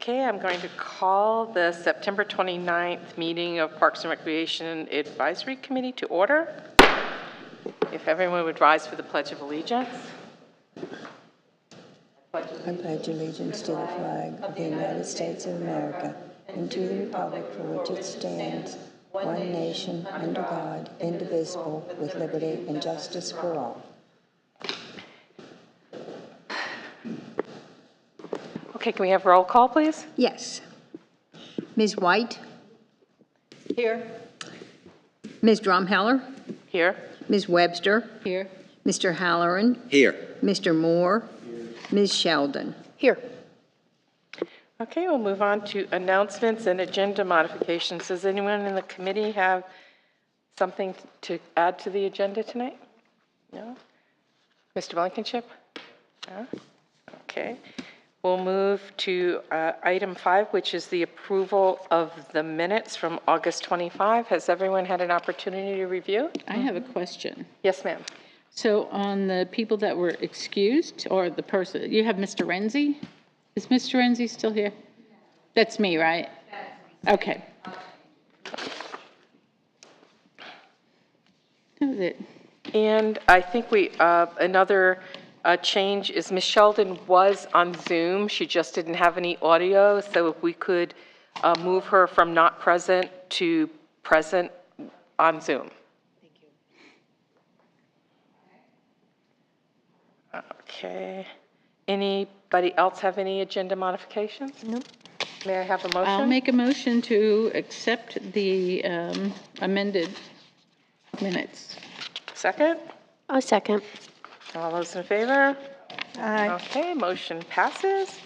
Okay, I'm going to call the September 29th meeting of Parks and Recreation Advisory Committee to order. If everyone would rise for the Pledge of Allegiance. I pledge allegiance to the flag of the United States of America and to the republic for which it stands, one nation, under God, indivisible, with liberty and justice for all. Okay, can we have roll call, please? Yes. Ms. White? Here. Ms. Drumheller? Here. Ms. Webster? Here. Mr. Halloran? Here. Mr. Moore? Ms. Sheldon? Here. Okay, we'll move on to announcements and agenda modifications. Does anyone in the committee have something to add to the agenda tonight? No? Mr. Blankenship? No? Okay. We'll move to item 5, which is the approval of the minutes from August 25. Has everyone had an opportunity to review? I have a question. Yes, ma'am. So on the people that were excused, or the person, you have Mr. Renzi? Is Mr. Renzi still here? That's me, right? Okay. That was it. And I think another change is Ms. Sheldon was on Zoom. She just didn't have any audio. So if we could move her from not present to present on Zoom. Thank you. Okay. Anybody else have any agenda modifications? No. May I have a motion? I'll make a motion to accept the amended minutes. Second? I'll second. All those in favor? Aye. Okay, motion passes.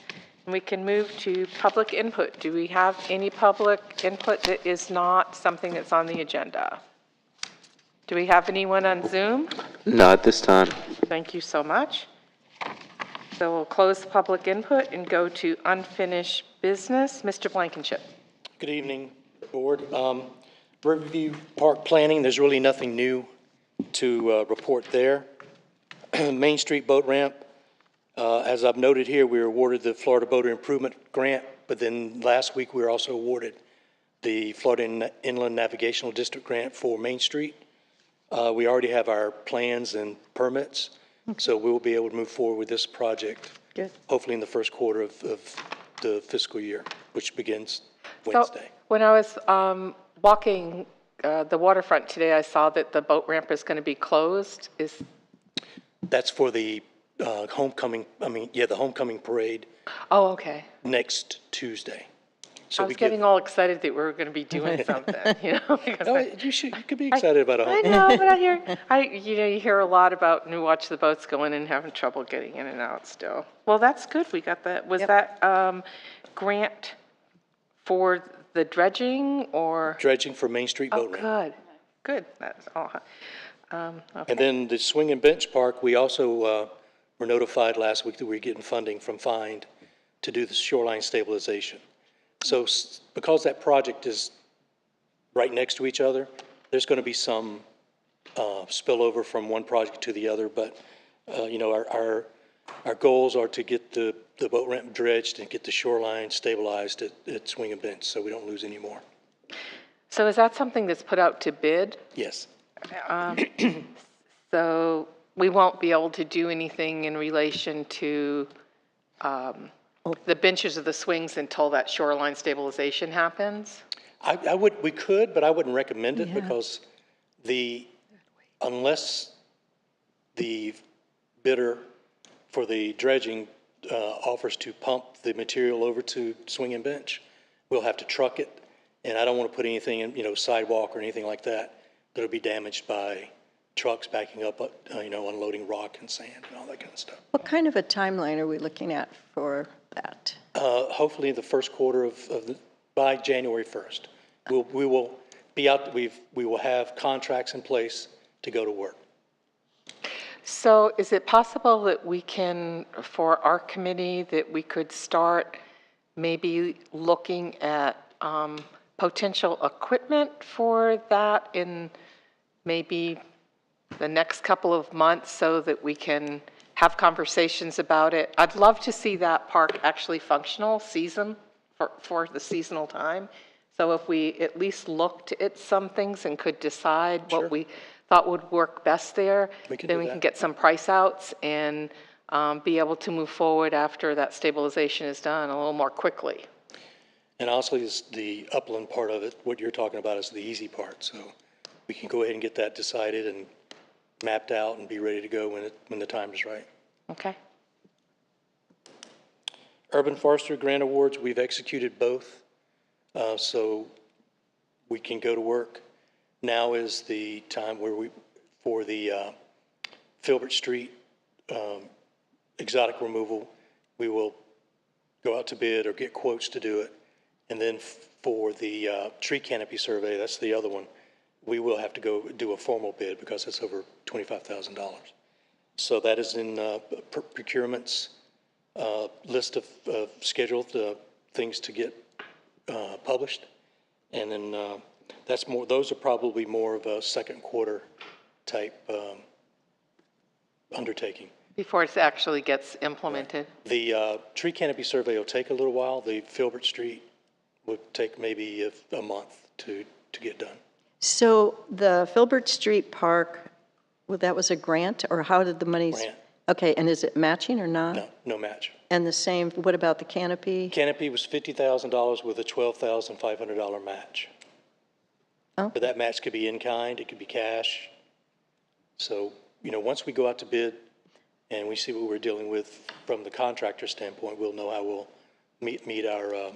And we can move to public input. Do we have any public input that is not something that's on the agenda? Do we have anyone on Zoom? Not at this time. Thank you so much. So we'll close the public input and go to unfinished business. Mr. Blankenship. Good evening, Board. Riverview Park Planning, there's really nothing new to report there. Main Street Boat Ramp, as I've noted here, we were awarded the Florida Boater Improvement Grant, but then last week we were also awarded the Florida Inland Navigational District Grant for Main Street. We already have our plans and permits, so we will be able to move forward with this project, hopefully in the first quarter of the fiscal year, which begins Wednesday. So when I was walking the waterfront today, I saw that the boat ramp is going to be closed. That's for the the homecoming parade Oh, okay. next Tuesday. So I was getting all excited that we were going to be doing something, because No, you could be excited about a I homecoming. know, but you hear a lot about, and you watch the boats going and having trouble getting in and out still. Well, that's good. We got that. Was that grant for the dredging or? Dredging for Main Street Oh, Boat Ramp. good. Good. That's all. Okay. And then the Swing and Bench Park, we also were notified last week that we were getting funding from FIND to do the shoreline stabilization. So because that project is right next to each other, there's going to be some spillover from one project to the other, but our goals are to get the boat ramp dredged and get the shoreline stabilized at Swing and Bench so we don't lose any more. So is that something that's put out to bid? Yes. So we won't be able to do anything in relation to the benches or the swings until that shoreline stabilization happens? We could, but I wouldn't recommend it because unless the bidder for the dredging offers to pump the material over to Swing and Bench, we'll have to truck it. And I don't want to put anything in, sidewalk or anything like that that'll be damaged by trucks backing up, unloading rock and sand and all that kind of stuff. What kind of a timeline are we looking at for that? Hopefully the first quarter by January 1st. We will be out, we will have contracts in place to go to work. So is it possible that we can, for our committee, that we could start maybe looking at potential equipment for that in maybe the next couple of months so that we can have conversations about it? I'd love to see that park actually functional, season for the seasonal time. So if we at least looked at some things and could decide Sure. what we thought would work best there, We can then do we that. can get some price outs and be able to move forward after that stabilization is done a little more quickly. And honestly, the upland part of it, what you're talking about is the easy part. So we can go ahead and get that decided and mapped out and be ready to go when the time is right. Okay? Urban Forestry Grant Awards, we've executed both, so we can go to work. Now is the time for the Filbert Street exotic removal, we will go out to bid or get quotes to do it. And then for the tree canopy survey, that's the other one, we will have to go do a formal bid because it's over $25,000. So that is in procurement's list of scheduled things to get published. And then those are probably more of a second quarter type undertaking. Before it actually gets implemented. The tree canopy survey will take a little while. The Filbert Street would take maybe a month to get done. So the Filbert Street Park, well, that was a grant, or how did the money? Grant. Okay, and is it matching or not? No match. And the same, what about the canopy? Canopy was $50,000 with a $12,500 match. Oh. But that match could be in kind, it could be cash. So, once we go out to bid and we see what we're dealing with from the contractor standpoint, we'll know how we'll meet our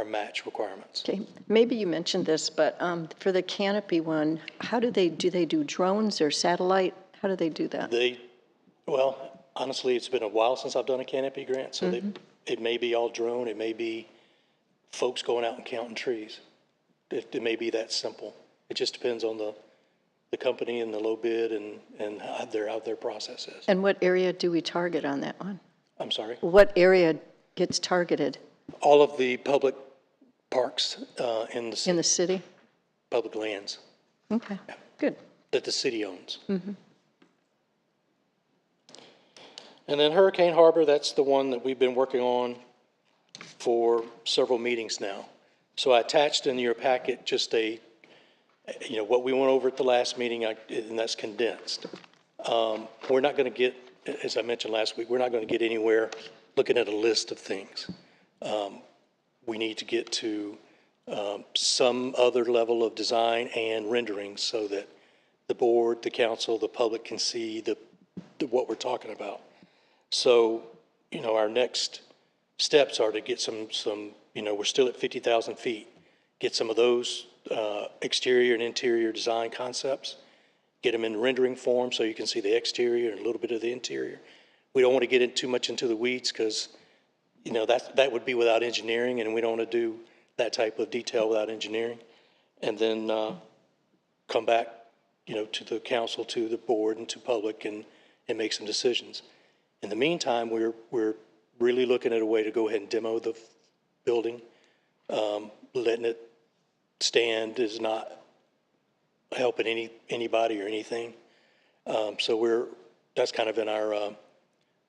match requirements. Okay, maybe you mentioned this, but for the canopy one, how do they do drones or satellite? How do they do that? Well, honestly, it's been a while since I've done a canopy grant, so it may be all drone, it may be folks going out and counting trees. It may be that simple. It just depends on the company and the low bid and how their process is. And what area do we target on that one? I'm sorry? What area gets targeted All of the public parks in the in the city? public lands Okay, good. that the city owns. And then Hurricane Harbor, that's the one that we've been working on for several meetings now. So I attached in your packet just what we went over at the last meeting, and that's condensed. We're not going to get, as I mentioned last week, we're not going to get anywhere looking at a list of things. We need to get to some other level of design and rendering so that the board, the council, the public can see what we're talking about. So, our next steps are to get some we're still at 50,000 feet, get some of those exterior and interior design concepts, get them in rendering form so you can see the exterior and a little bit of the interior. We don't want to get too much into the weeds because, that would be without engineering, and we don't want to do that type of detail without engineering. And then come back, to the council, to the board, and to public and make some decisions. In the meantime, we're really looking at a way to go ahead and demo the building. Letting it stand is not helping anybody or anything. So that's kind of in our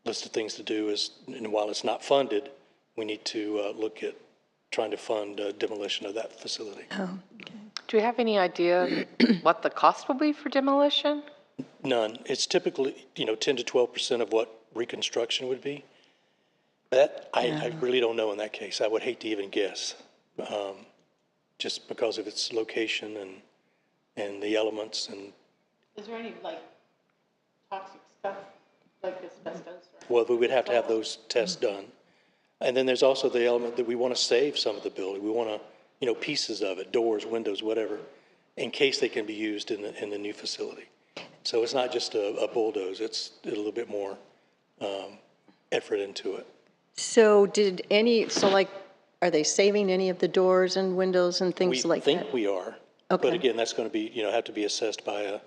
list of things to do and while it's not funded, we need to look at trying to fund demolition of that facility. Do you have any idea what the cost will be for demolition? None. It's typically, 10 to 12% of what reconstruction would be. That, I really don't know in that case. I would hate to even guess, just because of its location and the elements and. Is there any, toxic stuff, like asbestos? Well, we would have to have those tests done. And then there's also the element that we want to save some of the building. We want to, pieces of it, doors, windows, whatever, in case they can be used in the new facility. So it's not just a bulldoze, it's a little bit more effort into it. So are they saving any of the doors and windows and things like that? We think we are. Okay. But again, that's going to be, have to be assessed by an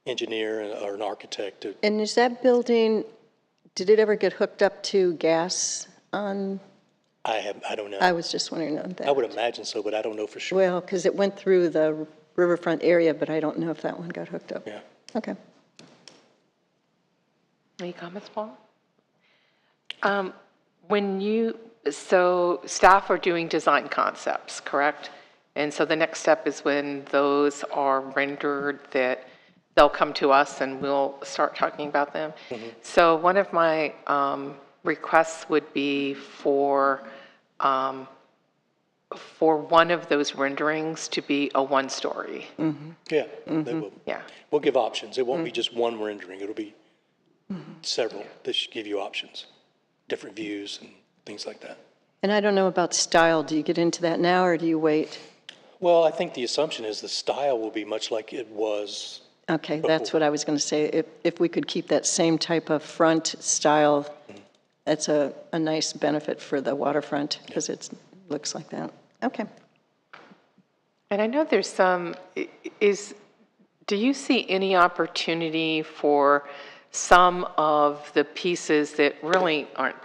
engineer or an architect. And is that building, did it ever get hooked up to gas on? I don't know. I was just wondering on that. I would imagine so, but I don't know for sure. Well, because it went through the riverfront area, but I don't know if that one got hooked up. Yeah. Okay. Any comments, Paul? When you So staff are doing design concepts, correct? And so the next step is when those are rendered, that they'll come to us and we'll start talking about them. So one of my requests would be for one of those renderings to be a one-story. Yeah, they will. Yeah. We'll give options. It won't be just one rendering. It'll be several that should give you options, different views and things like that. And I don't know about style. Do you get into that now, or do you wait? Well, I think the assumption is the style will be much like it was. Okay, that's what I was going to say. If we could keep that same type of front style, that's a nice benefit for the waterfront, because it looks like that. Okay. And I know there's some, do you see any opportunity for some of the pieces that really aren't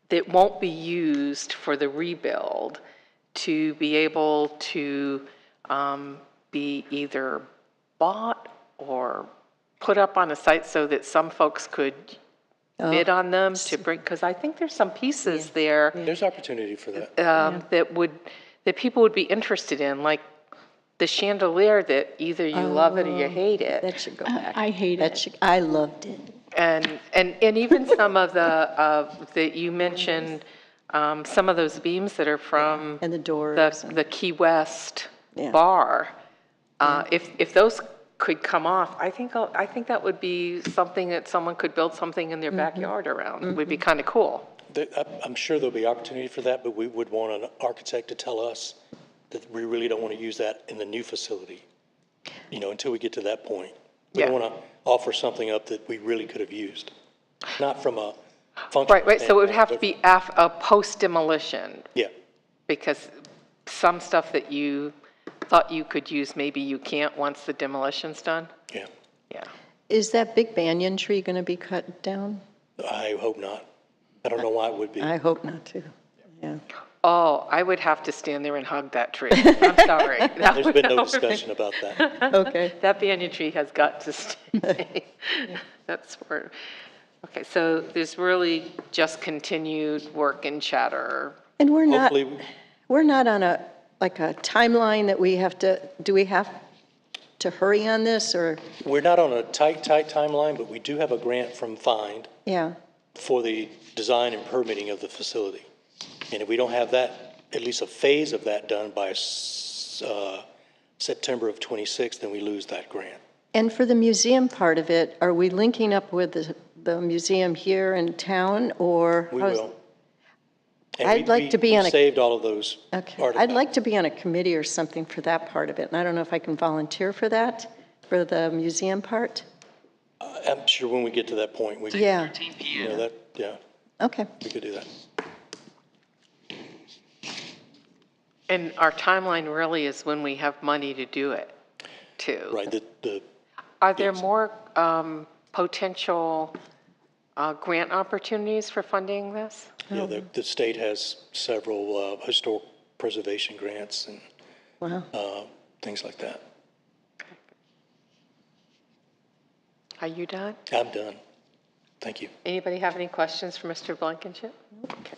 that won't be used for the rebuild to be able to be either bought or put up on a site so that some folks could bid on them to bring, because I think there's some pieces there There's opportunity for that. that people would be interested in, like the chandelier that either you love it or you hate it. That should go back. I hate That it. should, I loved it. And even some of the, that you mentioned, some of those beams that are from And the doors. the Key West Yeah. bar, if those could come off, I think that would be something that someone could build something in their backyard around. Would be kind of cool. I'm sure there'll be opportunity for that, but we would want an architect to tell us that we really don't want to use that in the new facility, until we get to that point. We don't Yeah. want to offer something up that we really could have used, not from a functional Right, so it would have to standpoint, be a post-demolition, but- Yeah, because some stuff that you thought you could use, maybe you can't once the demolition's done. yeah. Yeah. Is that big banyan tree going to be cut down? I hope not. I don't know why it would be. I hope not, too. Yeah. Oh, I would have to stand there and hug that tree. I'm sorry. There's been no discussion about that. Okay. That banyan tree has got to stay. That's where, okay, so there's really just continued work and chatter. And we're not Hopefully, on a timeline that do we have to hurry on this, or? we're not on a tight timeline, but we do have a grant from FIND Yeah. for the design and permitting of the facility. And if we don't have that, at least a phase of that done by September of '26, then we lose that grant. And for the museum part of it, are we linking up with the museum here in town, or? We how's- will. And I'd like to be we on a- saved all of those Okay, artifacts. I'd like to be on a committee or something for that part of it, and I don't know if I can volunteer for that, for the museum part? I'm sure when we get to that point, we, Yeah, okay. we could do that. And our timeline really is when we have money to do it, too. Right, Are there Yes. more potential grant opportunities for funding this? the state has several historic preservation grants and Wow. things like that. Are you done? I'm done. Thank you. Anybody have any questions for Mr. Blankenship? Okay.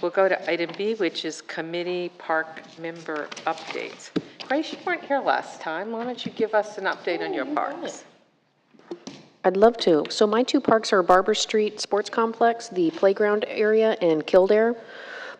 We'll go to item B, which is committee park member updates. Grace, you weren't here last time. Why don't you give us an update on your parks? I'd love to. So my two parks are Barber Street Sports Complex, the playground area, and Kildare.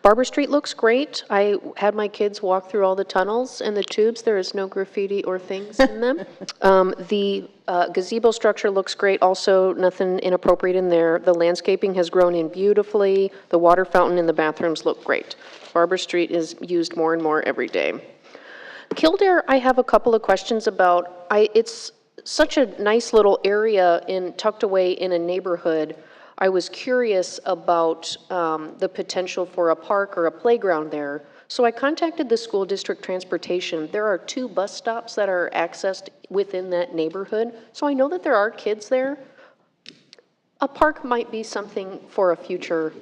Barber Street looks great. I had my kids walk through all the tunnels and the tubes. There is no graffiti or things in them. The gazebo structure looks great. Also, nothing inappropriate in there. The landscaping has grown in beautifully. The water fountain in the bathrooms look great. Barber Street is used more and more every day. Kildare, I have a couple of questions about. It's such a nice little area tucked away in a neighborhood. I was curious about the potential for a park or a playground there. So I contacted the school district transportation. There are 2 bus stops that are accessed within that neighborhood. So I know that there are kids there. A park might be something for a future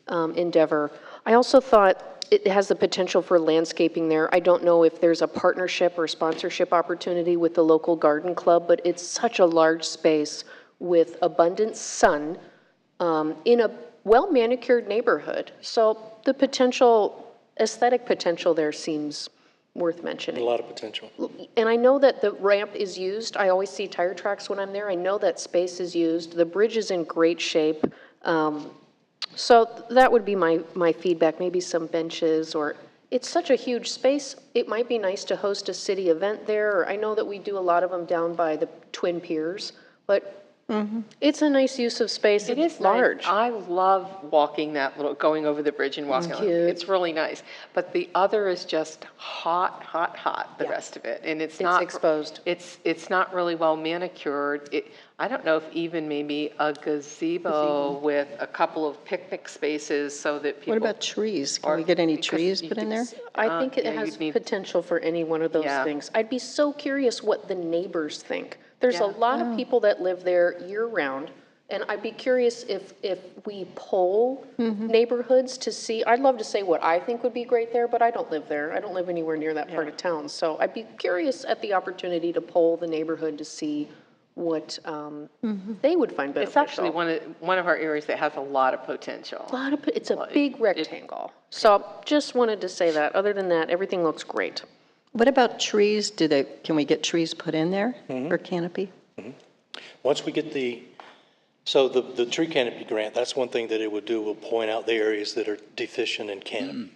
endeavor. I also thought it has the potential for landscaping there. I don't know if there's a partnership or sponsorship opportunity with the local garden club, but it's such a large space with abundant sun in a well-manicured neighborhood. So the potential, aesthetic potential there seems worth A mentioning. lot of potential. And I know that the ramp is used. I always see tire tracks when I'm there. I know that space is used. The bridge is in great shape. So that would be my feedback, maybe some benches, or, it's such a huge space. It might be nice to host a city event there, or I know that we do a lot of them down by the Twin Piers, but it's a nice use of space. It It's is nice. large. I love walking that little, going over the bridge and walking on it. cute. It's really nice. But the other is just hot, hot, hot, the rest of it. And it's not. exposed. It's not really well manicured. I don't know if even maybe a gazebo with a couple of picnic spaces so that people. What about trees? Can or- we get any because trees you put in could there? s- I think it yeah, has you'd need- potential for any one of those Yeah. things. I'd be so curious what the neighbors think. There's a Yeah. lot of people that live there year-round, and I'd be curious if we poll neighborhoods to see, I'd love to say what I think would be great there, but I don't live there. I don't live anywhere near that part of town. So I'd be curious at the opportunity to poll the neighborhood to see what they would find It's actually beneficial. one of our areas that has a lot of potential. It's a big rectangle. So just wanted to say that. Other than that, everything looks great. What about trees? Can we get trees put in there for canopy? Once we get so the tree canopy grant, that's one thing that it would do, will point out the areas that are deficient in canopy.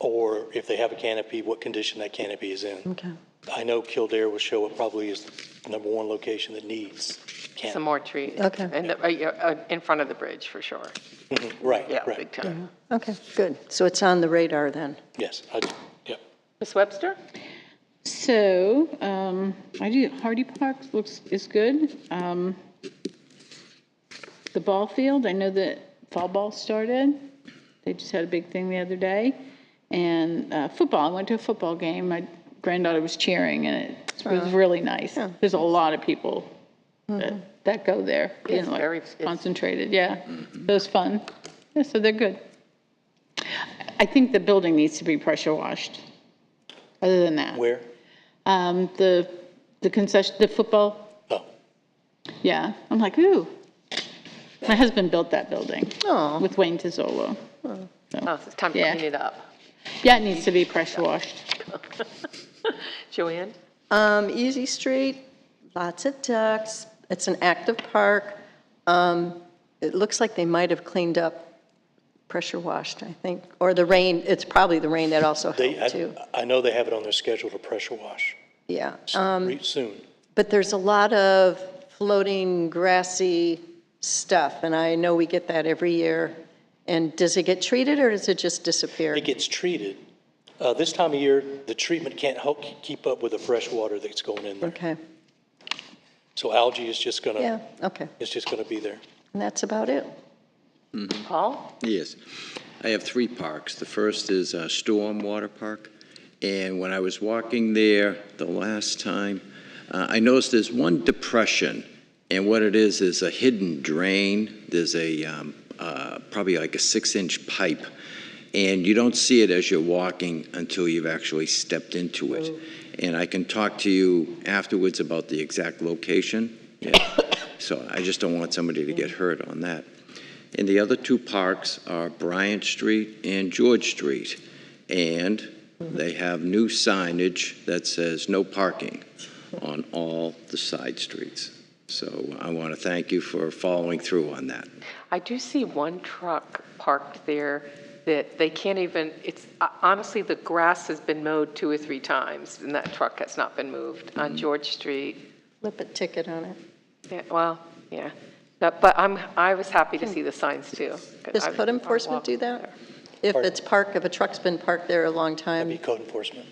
Or if they have a canopy, what condition that canopy is in. Okay. I know Kildare will show it probably is the number one location that needs Some canopy. more trees. Okay. And in front of the bridge, for sure. Right, Yeah, right. big time. Okay, good. So it's on the radar then? Yes, yep. Ms. Webster? So, Hardy Park is good. The ball field, I know that fall ball started. They just had a big thing the other day. And football, I went to a football game. My granddaughter was cheering, and it was really nice. There's a lot of people that go there. It's like very- it's- concentrated, yeah. It was fun. Yeah, so they're good. I think the building needs to be pressure washed. Other than that. Where? The concession, the football, Oh, yeah. I'm like, ooh. My husband built that building Oh. with Wayne Tizzolo. Oh, so it's time to Yeah. clean it up. Yeah, it needs to be pressure washed. Joanne? Easy Street, lots of ducks. It's an active park. It looks like they might have cleaned up, pressure washed, I think. Or the rain, it's probably the rain that also helped too. I know they have it on their schedule to pressure wash Yeah. soon. But there's a lot of floating grassy stuff, and I know we get that every year. And does it get treated, or does it just disappear? It gets treated. This time of year, the treatment can't help keep up with the fresh water that's going in there. Okay, So algae is just yeah, gonna, okay. it's just gonna be there. And that's about it. Paul? Yes. I have 3 parks. The first is Storm Water Park. And when I was walking there the last time, I noticed there's one depression. And what it is a hidden drain. There's probably like a 6-inch pipe. And you don't see it as you're walking until you've actually stepped into it. And I can talk to you afterwards about the exact location. So I just don't want somebody to get hurt on that. And the other 2 parks are Bryant Street and George Street. And they have new signage that says no parking on all the side streets. So I want to thank you for following through on that. I do see one truck parked there that they can't even, honestly, the grass has been mowed 2 or 3 times, and that truck has not been moved on George Street. Flip a ticket on it. Yeah, well, yeah. But I was happy to see the signs too. 'cause Does I- code I enforcement walked do that? there. If it's parked, if a truck's been parked there a long That'd be time, code enforcement.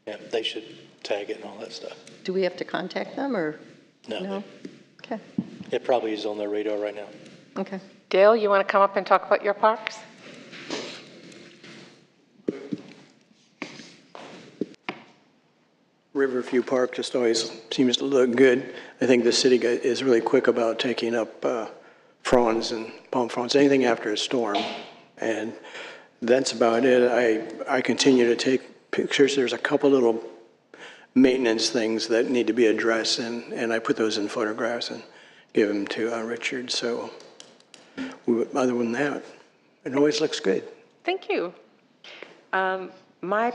Yeah, they should tag it and all that stuff. do we have to contact them, or? No, No? Okay, it probably is on their radar right now. okay. Dale, you want to come up and talk about your parks? Riverview Park just always seems to look good. I think the city is really quick about taking up fronds and palm fronds, anything after a storm. And that's about it. I continue to take pictures. There's a couple little maintenance things that need to be addressed, and I put those in photographs and give them to Richard. So other than that, it always looks good. Thank you. My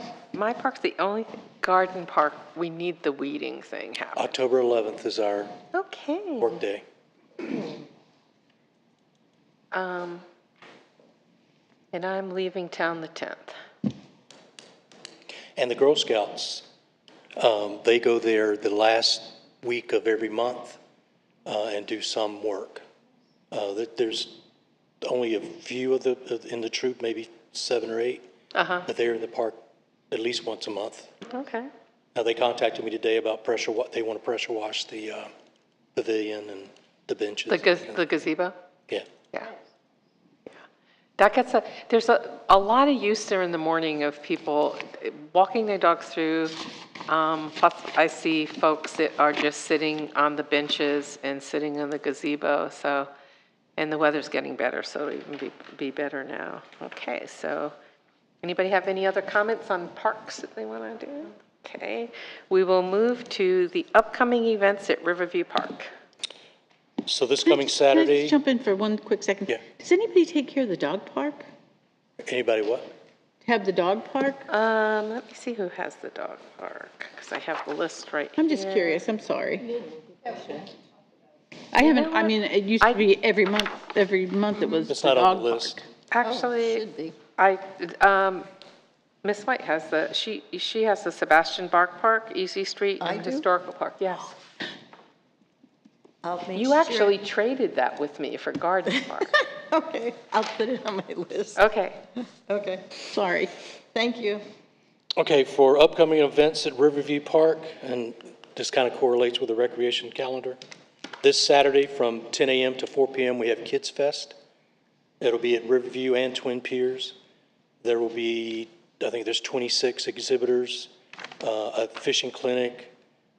park's the only garden park, we need the weeding thing happen. October 11th is our Okay. work day. And I'm leaving town the 10th. And the Girl Scouts, they go there the last week of every month and do some work. There's only a few in the troop, maybe 7 or 8, but they're in the park at least once a month. Okay. Now, they contacted me today about they want to pressure wash the pavilion and the benches. The gazebo? Yeah. Yeah. That gets there's a lot of use there in the morning of people walking their dogs through. Plus, I see folks that are just sitting on the benches and sitting in the gazebo. So, and the weather's getting better, so it'll even be better now. Okay, so anybody have any other comments on parks that they want to do? Okay, we will move to the upcoming events at Riverview Park. So this Can I coming just- Can I Saturday, just jump in for one quick second? Yeah. Does anybody take care of the dog park? anybody what? Have the dog park? Let me see who has the dog park, because I have the list right here. I'm just curious, I'm sorry. I haven't, I mean, it used to be every month it was It's the not on dog the park. list. Actually, Should be. Miss White has she has the Sebastian Bach Park, Easy Street, I and do? Historical Park, yes. I'll make You sure- actually traded that with me for Garden Park. Okay, I'll put it on my list. Okay, Okay, Sorry. thank you. Okay, for upcoming events at Riverview Park, and this kind of correlates with the recreation calendar. This Saturday from 10 a.m. to 4 p.m., we have Kids Fest. It'll be at Riverview and Twin Piers. There will be, I think there's 26 exhibitors, a fishing clinic,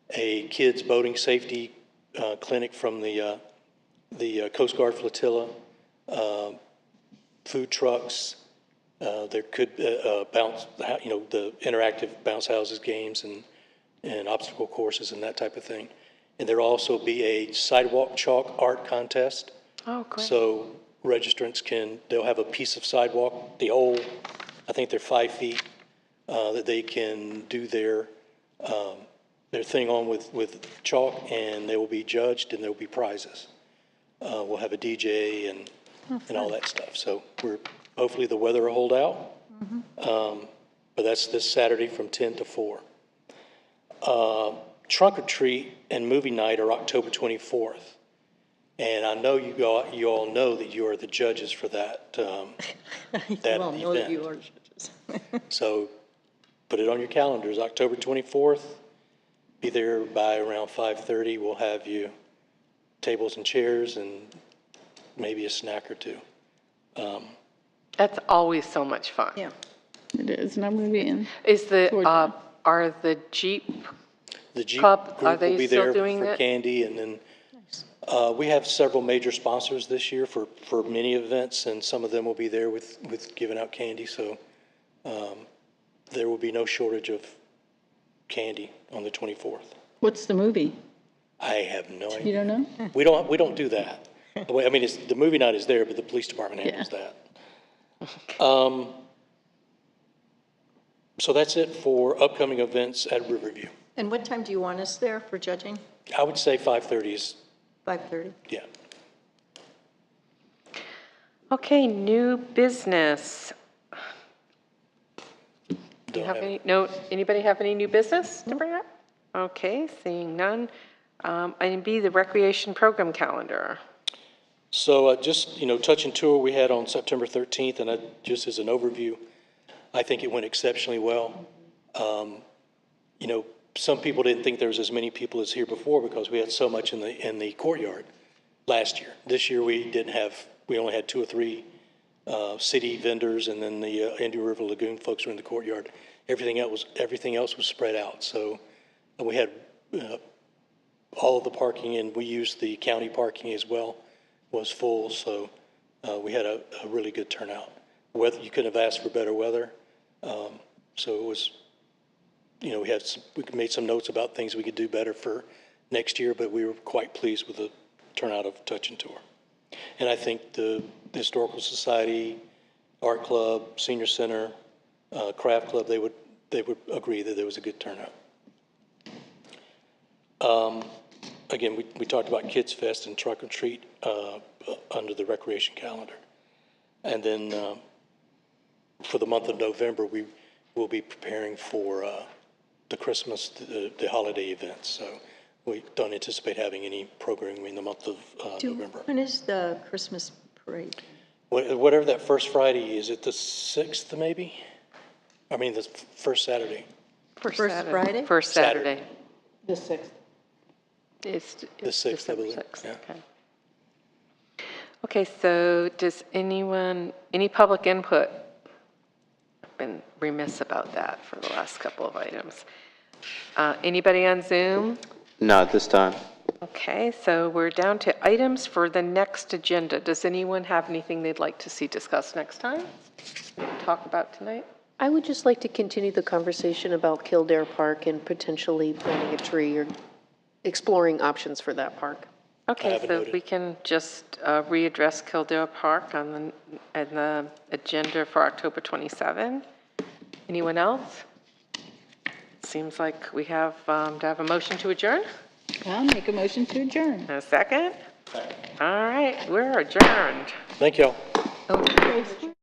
a kids boating safety clinic from the Coast Guard flotilla, food trucks. There could the interactive bounce houses games and obstacle courses and that type of thing. And there'll also be a sidewalk chalk art contest. oh, great. So registrants they'll have a piece of sidewalk, the whole, I think they're 5 feet, that they can do their thing on with chalk, and they will be judged, and there will be prizes. We'll have a DJ and all that stuff. So hopefully the weather will hold out. But that's this Saturday from 10 to 4. Trunk or Treat and Movie Night are October 24th. And I know you all know that you are the judges for that Well, know that event. you are judges. So put it on your calendars, October 24th. Be there by around 5:30. We'll have you tables and chairs and maybe a snack or two. That's always so much fun. Yeah. It is, and I'm going to be in. Is Georgia. are the Jeep, The Jeep Club, are group they will be still there doing for that? candy, and then we have several major sponsors this year for many events, and some of them will be there with giving out candy. So there will be no shortage of candy on the 24th. What's the movie? I have no You idea. don't know? We don't do that. I mean, the movie night is there, but the police department handles that. So that's it for upcoming events at Riverview. And what time do you want us there for judging? I would say 5:30 is, 5:30? yeah. okay, new business. Do you Don't have have- any, no, anybody have any new business to bring up? Okay, seeing none. Item B, the recreation program calendar. So just, touch and tour we had on September 13th, and just as an overview, I think it went exceptionally well. Some people didn't think there was as many people as here before because we had so much in the courtyard last year. This year we only had 2 or 3 city vendors, and then the Indian River Lagoon folks were in the courtyard. Everything else was spread out. So we had all of the parking, and we used the county parking as well, was full. So we had a really good turnout. Weather, you couldn't have asked for better weather. So it was, we made some notes about things we could do better for next year, but we were quite pleased with the turnout of Touch and Tour. And I think the Historical Society, Art Club, Senior Center, Craft Club, they would agree that there was a good turnout. Again, we talked about Kids Fest and Trunk or Treat under the recreation calendar. And then for the month of November, we will be preparing for the Christmas, the holiday events. So we don't anticipate having any programming in the month of November. When is the Christmas parade? Whatever that first Friday is, it the 6th maybe? I mean, the first Saturday. First Friday? First Saturday. The 6th. It's The 6th, I December believe, 6th, yeah. okay. Okay, so does any public input? I've been remiss about that for the last couple of items. Anybody on Zoom? Not at this time. Okay, so we're down to items for the next agenda. Does anyone have anything they'd like to see discussed next time? Talk about tonight? I would just like to continue the conversation about Kildare Park and potentially planting a tree or exploring options for that park. Okay, have it so noted. we can just readdress Kildare Park on the agenda for October 27. Anyone else? Seems like we have to have a motion to adjourn. I'll make a motion to adjourn. And a second? All right, we're adjourned. Thank y'all. Oh,